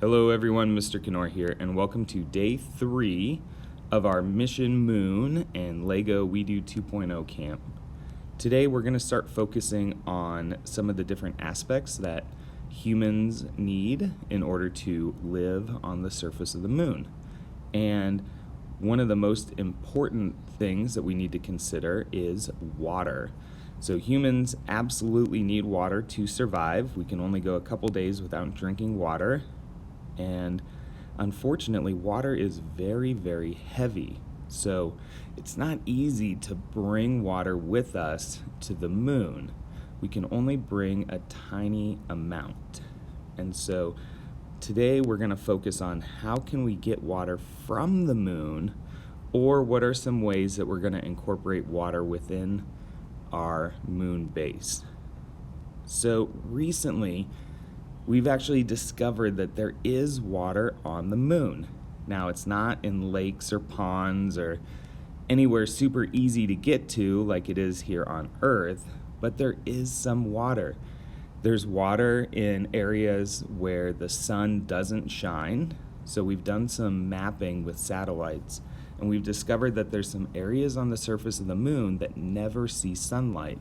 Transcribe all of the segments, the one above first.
Hello everyone, Mr. Knorr here, and welcome to day 3 of our Mission Moon and LEGO We Do 2.0 camp. Today we're going to start focusing on some of the different aspects that humans need in order to live on the surface of the moon. And one of the most important things that we need to consider is water. So humans absolutely need water to survive. We can only go a couple days without drinking water. And unfortunately, water is very, very heavy. So it's not easy to bring water with us to the moon. We can only bring a tiny amount. And so today we're going to focus on how can we get water from the moon, or what are some ways that we're going to incorporate water within our moon base. So recently, we've actually discovered that there is water on the moon. Now, it's not in lakes or ponds or anywhere super easy to get to like it is here on Earth, but there is some water. There's water in areas where the sun doesn't shine. So we've done some mapping with satellites, and we've discovered that there's some areas on the surface of the moon that never see sunlight.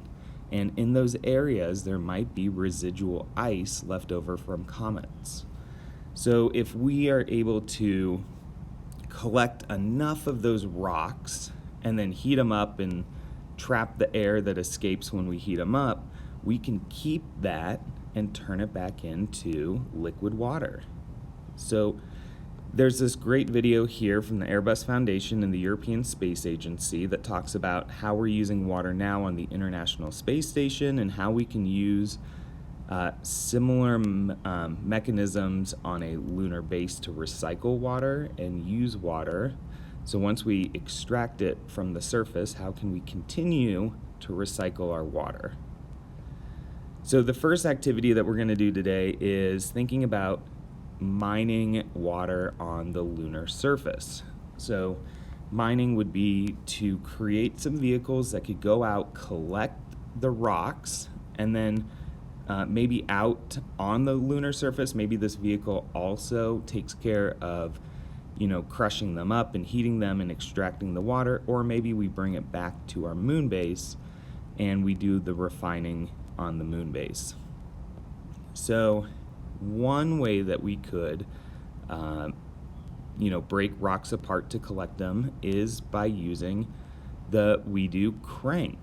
And in those areas, there might be residual ice left over from comets. So if we are able to collect enough of those rocks and then heat them up and trap the air that escapes when we heat them up, we can keep that and turn it back into liquid water. So there's this great video here from the Airbus Foundation and the European Space Agency that talks about how we're using water now on the International Space Station and how we can use similar mechanisms on a lunar base to recycle water and use water. So once we extract it from the surface, how can we continue to recycle our water? So the first activity that we're going to do today is thinking about mining water on the lunar surface. So mining would be to create some vehicles that could go out, collect the rocks, and then maybe out on the lunar surface, maybe this vehicle also takes care of, crushing them up and heating them and extracting the water, or maybe we bring it back to our moon base and we do the refining on the moon base. So one way that we could, break rocks apart to collect them is by using the We Do crank.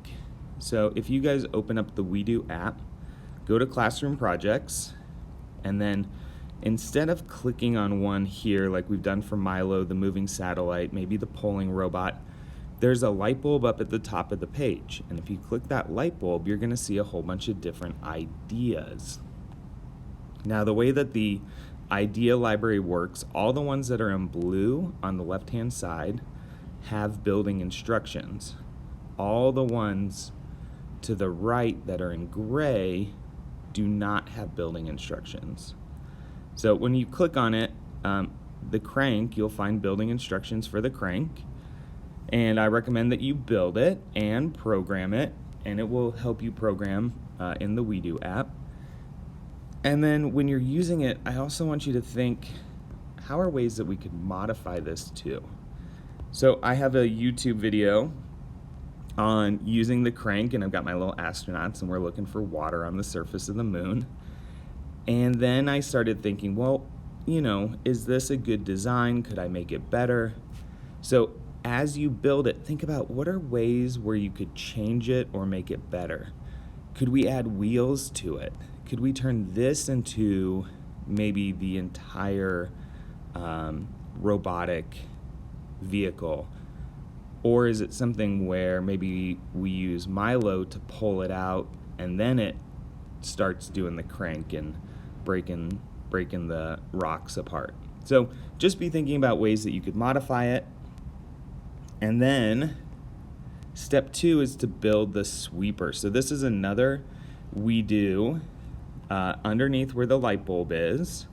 So if you guys open up the We Do app, go to Classroom Projects, and then instead of clicking on one here like we've done for Milo, the moving satellite, maybe the polling robot, there's a light bulb up at the top of the page. And if you click that light bulb, you're going to see a whole bunch of different ideas. Now, the way that the idea library works, all the ones that are in blue on the left-hand side have building instructions. All the ones to the right that are in gray do not have building instructions. So when you click on it, the crank, you'll find building instructions for the crank. And I recommend that you build it and program it, and it will help you program in the We Do app. And then when you're using it, I also want you to think, how are ways that we could modify this too? So I have a YouTube video on using the crank, and I've got my little astronauts, and we're looking for water on the surface of the moon. And then I started thinking, well, is this a good design? Could I make it better? So as you build it, think about what are ways where you could change it or make it better. Could we add wheels to it? Could we turn this into maybe the entire robotic vehicle? Or is it something where maybe we use Milo to pull it out and then it starts doing the crank and breaking the rocks apart? So just be thinking about ways that you could modify it. And then step 2 is to build the sweeper. So this is another We Do underneath where the light bulb is.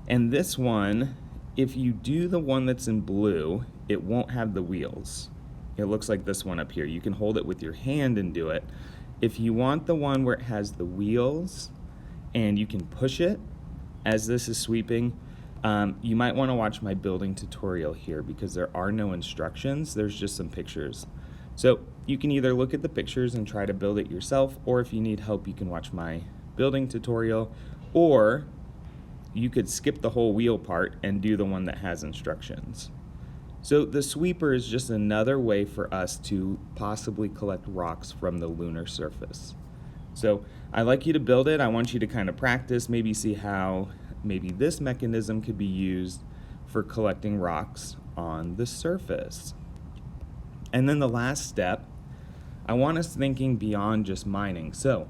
And this one, if you do the one that's in blue, it won't have the wheels. It looks like this one up here. You can hold it with your hand and do it. If you want the one where it has the wheels and you can push it as this is sweeping, You might want to watch my building tutorial here because there are no instructions, there's just some pictures. So you can either look at the pictures and try to build it yourself, or if you need help you can watch my building tutorial, or you could skip the whole wheel part and do the one that has instructions. So the sweeper is just another way for us to possibly collect rocks from the lunar surface. So I'd like you to build it. I want you to kind of practice, maybe see how maybe this mechanism could be used for collecting rocks on the surface. And then the last step, I want us thinking beyond just mining. So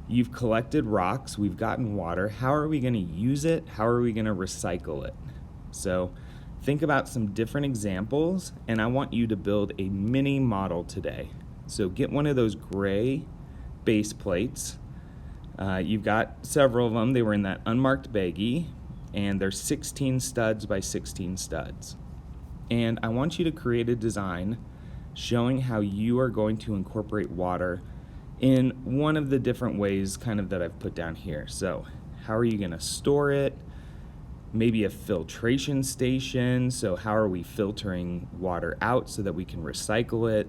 you've collected rocks, we've gotten water. How are we going to use it? How are we going to recycle it? So think about some different examples, and I want you to build a mini model today. So get one of those gray base plates. You've got several of them. They were in that unmarked baggie, and they're 16 studs by 16 studs. And I want you to create a design showing how you are going to incorporate water in one of the different ways kind of that I've put down here. So how are you going to store it? Maybe a filtration station. So how are we filtering water out so that we can recycle it?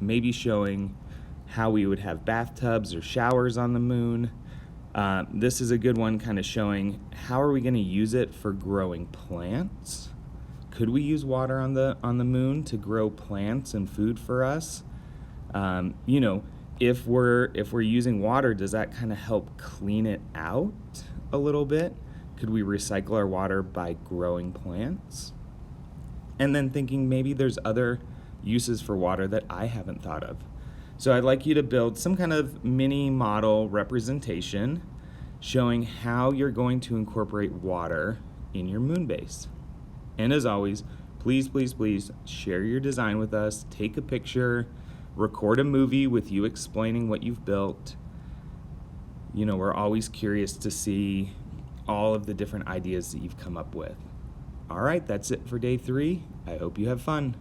Maybe showing how we would have bathtubs or showers on the moon. This is a good one, kind of showing how are we going to use it for growing plants. Could we use water on the moon to grow plants and food for us? If we're using water, does that kind of help clean it out a little bit? Could we recycle our water by growing plants? And then thinking maybe there's other uses for water that I haven't thought of. So I'd like you to build some kind of mini model representation showing how you're going to incorporate water in your moon base. And as always, please, please, please share your design with us. Take a picture, record a movie with you explaining what you've built. We're always curious to see all of the different ideas that you've come up with. All right, that's it for day 3. I hope you have fun.